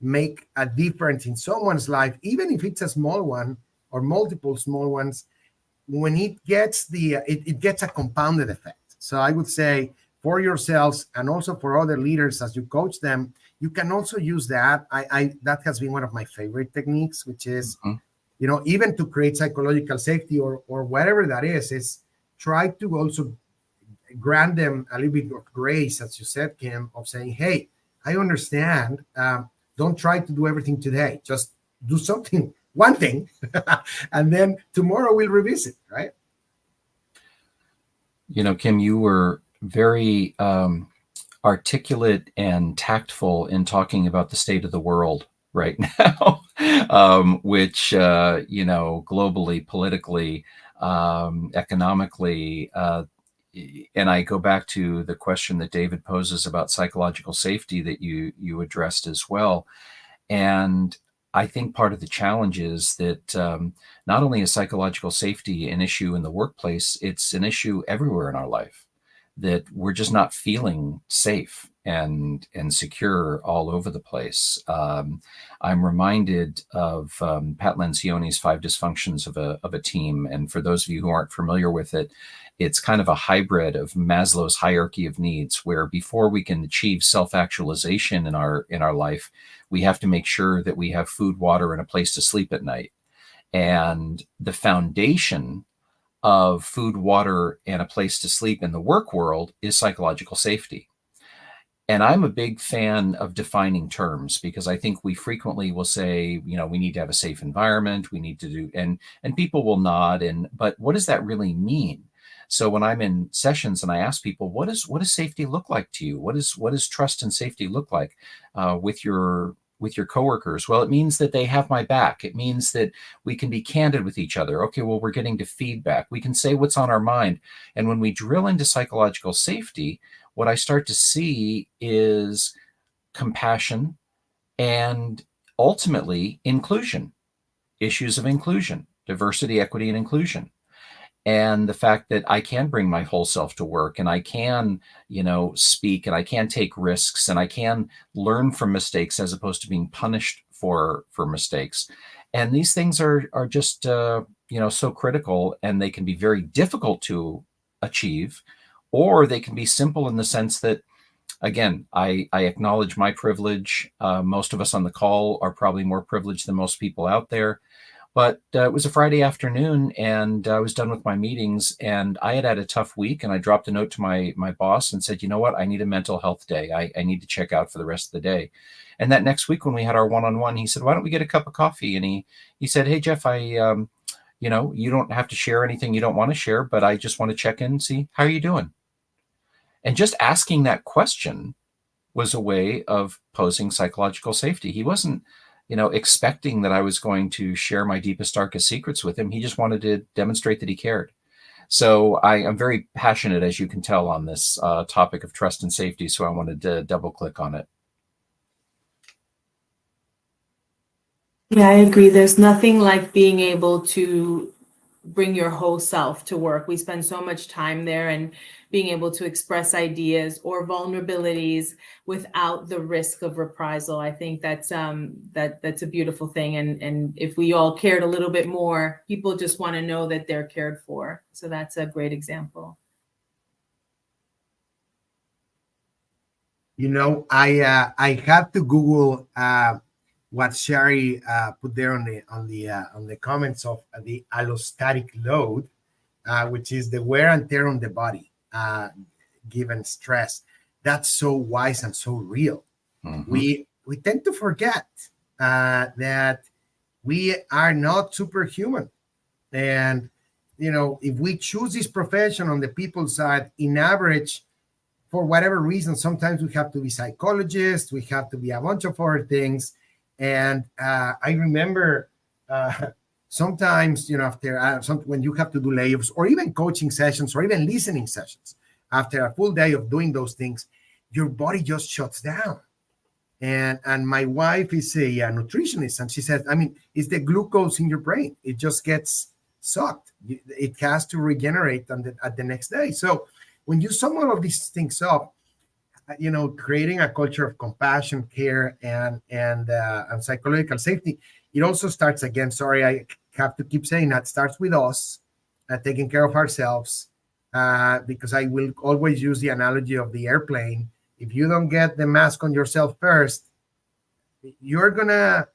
make a difference in someone's life, even if it's a small one or multiple small ones? When it gets it gets a compounded effect. So I would say for yourselves and also for other leaders as you coach them, you can also use that. I that has been one of my favorite techniques, which is, even to create psychological safety or whatever that is try to also grant them a little bit of grace, as you said, Kim, of saying, hey, I understand. Don't try to do everything today. Just do something, one thing, and then tomorrow we'll revisit, right? Kim, you were very articulate and tactful in talking about the state of the world right now, which, globally, politically, economically, and I go back to the question that David poses about psychological safety that you addressed as well. And I think part of the challenge is that not only is psychological safety an issue in the workplace, it's an issue everywhere in our life, that we're just not feeling safe and secure all over the place. I'm reminded of Pat Lencioni's 5 dysfunctions of a team. And for those of you who aren't familiar with it, it's kind of a hybrid of Maslow's hierarchy of needs, where before we can achieve self-actualization in our life, we have to make sure that we have food, water, and a place to sleep at night. And the foundation of food, water, and a place to sleep in the work world is psychological safety. And I'm a big fan of defining terms, because I think we frequently will say, we need to have a safe environment, we need to do, and people will nod, but what does that really mean? So when I'm in sessions and I ask people, what does safety look like to you? What does trust and safety look like with your coworkers? Well, it means that they have my back. It means that we can be candid with each other. Okay, well, we're getting to feedback. We can say what's on our mind. And when we drill into psychological safety, what I start to see is compassion and ultimately inclusion, issues of inclusion, diversity, equity, and inclusion. And the fact that I can bring my whole self to work, and I can, speak, and I can take risks, and I can learn from mistakes as opposed to being punished for mistakes. And these things are just, so critical, and they can be very difficult to achieve, or they can be simple in the sense that, again, I acknowledge my privilege. Most of us on the call are probably more privileged than most people out there. But it was a Friday afternoon, and I was done with my meetings, and I had a tough week, and I dropped a note to my boss and said, you know what, I need a mental health day. I need to check out for the rest of the day. And that next week when we had our one-on-one, he said, why don't we get a cup of coffee? And he said, hey, Jeff, you don't have to share anything you don't want to share, but I just want to check in and see, how are you doing? And just asking that question was a way of posing psychological safety. He wasn't expecting that I was going to share my deepest, darkest secrets with him. He just wanted to demonstrate that he cared. So I am very passionate, as you can tell, on this topic of trust and safety. So I wanted to double click on it. Yeah, I agree. There's nothing like being able to bring your whole self to work. We spend so much time there, and being able to express ideas or vulnerabilities without the risk of reprisal. I think that's a beautiful thing. And if we all cared a little bit more, people just want to know that they're cared for. So that's a great example. I had to Google what Sherry put there on the comments of the allostatic load, which is the wear and tear on the body given stress. That's so wise and so real. Mm-hmm. We tend to forget that we are not superhuman, and if we choose this profession on the people side, in average, for whatever reason, sometimes we have to be psychologists, we have to be a bunch of other things. And I remember sometimes, after when you have to do layoffs or even coaching sessions or even listening sessions, after a full day of doing those things, your body just shuts down. And my wife is a nutritionist, and she says, it's the glucose in your brain. It just gets sucked. It has to regenerate at the next day. So when you sum all of these things up, creating a culture of compassion, care, and psychological safety, it also starts again. Sorry, I have to keep saying that starts with us taking care of ourselves. Because I will always use the analogy of the airplane. If you don't get the mask on yourself first, you're gonna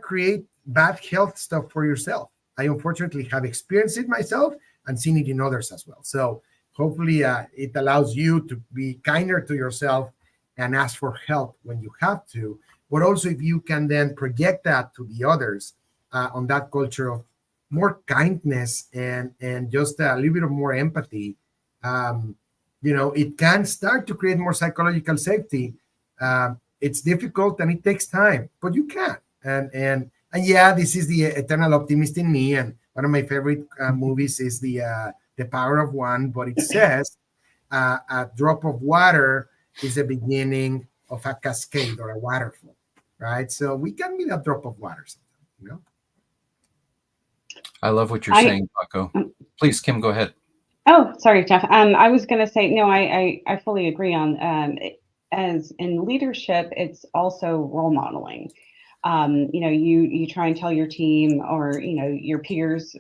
create bad health stuff for yourself. I unfortunately have experienced it myself and seen it in others as well. So hopefully it allows you to be kinder to yourself and ask for help when you have to. But also if you can then project that to the others on that culture of more kindness and just a little bit of more empathy, it can start to create more psychological safety. It's difficult and it takes time, but you can. And yeah, this is the eternal optimist in me. And one of my favorite movies is the Power of One. But it says a drop of water is the beginning of a cascade or a waterfall, right? So we can be that drop of water sometimes, I love what you're saying, Paco. Please, Kim, go ahead. Oh, sorry, Jeff. I was going to say, no, I fully agree on, as in leadership, it's also role modeling. You try and tell your team or, your peers,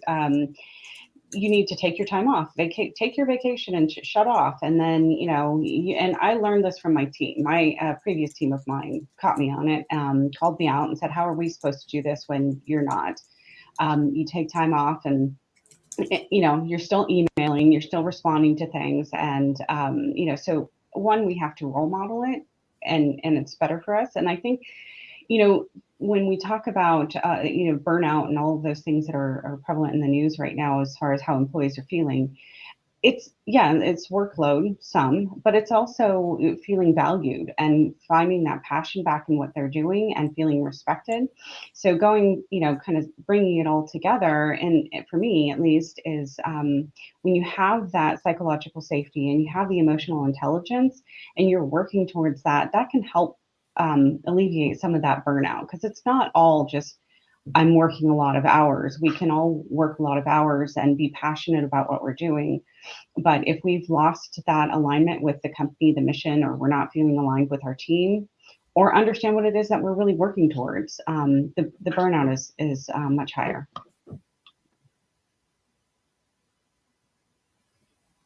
you need to take your time off, take your vacation and shut off. And then, and I learned this from my team. My previous team of mine caught me on it, called me out and said, how are we supposed to do this when you're not? You take time off and you're still emailing, you're still responding to things. And, so one, we have to role model it and it's better for us. And I think, when we talk about, burnout and all of those things that are prevalent in the news right now, as far as how employees are feeling, it's workload, but it's also feeling valued and finding that passion back in what they're doing and feeling respected. So going, kind of bringing it all together, and for me at least, is when you have that psychological safety and you have the emotional intelligence and you're working towards that, that can help alleviate some of that burnout, because it's not all just I'm working a lot of hours. We can all work a lot of hours and be passionate about what we're doing. But if we've lost that alignment with the company, the mission, or we're not feeling aligned with our team, or understand what it is that we're really working towards, the burnout is much higher.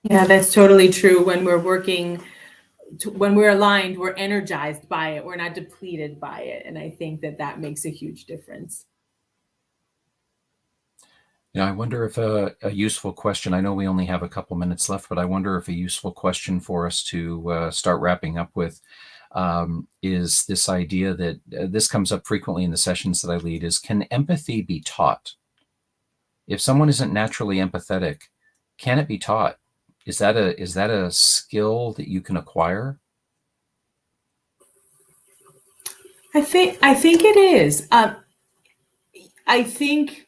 Yeah, that's totally true. When we're working, when we're aligned, we're energized by it. We're not depleted by it. And I think that makes a huge difference. I wonder if a useful question, I know we only have a couple minutes left, but I wonder if a useful question for us to start wrapping up with is this idea that this comes up frequently in the sessions that I lead, is can empathy be taught? If someone isn't naturally empathetic, can it be taught? Is that a skill that you can acquire? I think it is. I think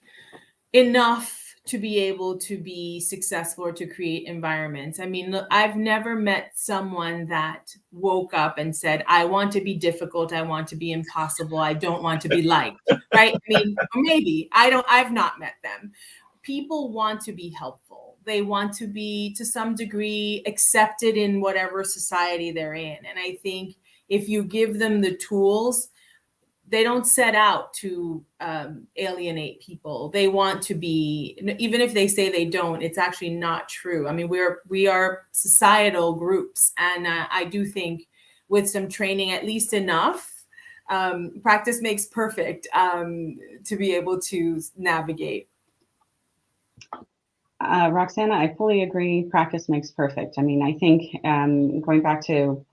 enough to be able to be successful or to create environments. I mean, look, I've never met someone that woke up and said, I want to be difficult. I want to be impossible. I don't want to be liked, right? I mean, or maybe I've not met them. People want to be helpful. They want to be, to some degree, accepted in whatever society they're in. And I think if you give them the tools, they don't set out to alienate people. They want to be, even if they say they don't, it's actually not true. I mean, we are societal groups. And I do think with some training, at least enough, practice makes perfect, to be able to navigate. Roxana, I fully agree. Practice makes perfect. I mean, I think going back to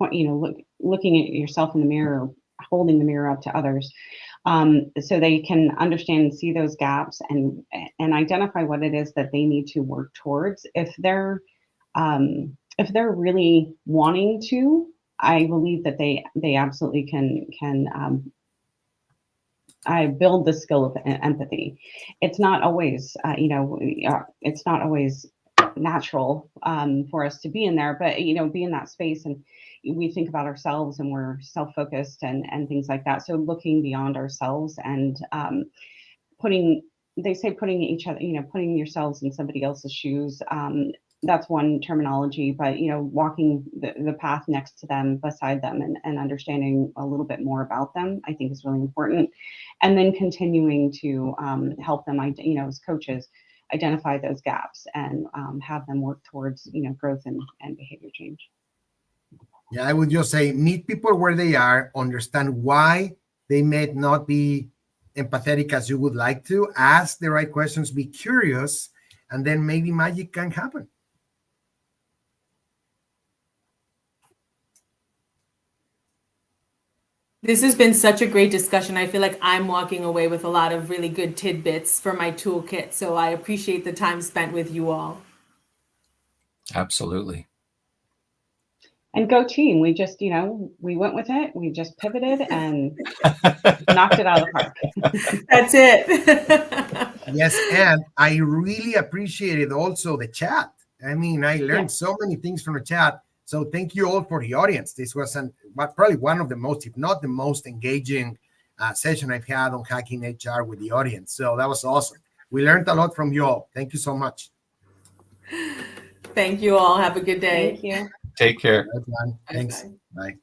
looking at yourself in the mirror, holding the mirror up to others, so they can understand and see those gaps and identify what it is that they need to work towards. If they're really wanting to, I believe that they absolutely can. I build the skill of empathy. It's not always, it's not always natural for us to be in there, but be in that space, and we think about ourselves and we're self-focused and things like that. So looking beyond ourselves and putting they say putting each other, putting yourselves in somebody else's shoes. That's one terminology, but walking the path next to them, beside them, and understanding a little bit more about them, I think is really important. And then continuing to help them, as coaches, identify those gaps and have them work towards growth and behavior change. Yeah, I would just say meet people where they are, understand why they may not be empathetic as you would like to, ask the right questions, be curious, and then maybe magic can happen. This has been such a great discussion. I feel like I'm walking away with a lot of really good tidbits for my toolkit. So I appreciate the time spent with you all. Absolutely. And go team. We just, we went with it. We just pivoted and knocked it out of the park. That's it. Yes, and I really appreciated also the chat. I mean, I learned so many things from the chat. So thank you all for the audience. This was probably one of the most, if not the most engaging session I've had on Hacking HR with the audience. So that was awesome. We learned a lot from you all. Thank you so much. Thank you all. Have a good day. Thank you. Take care. Thanks. Bye.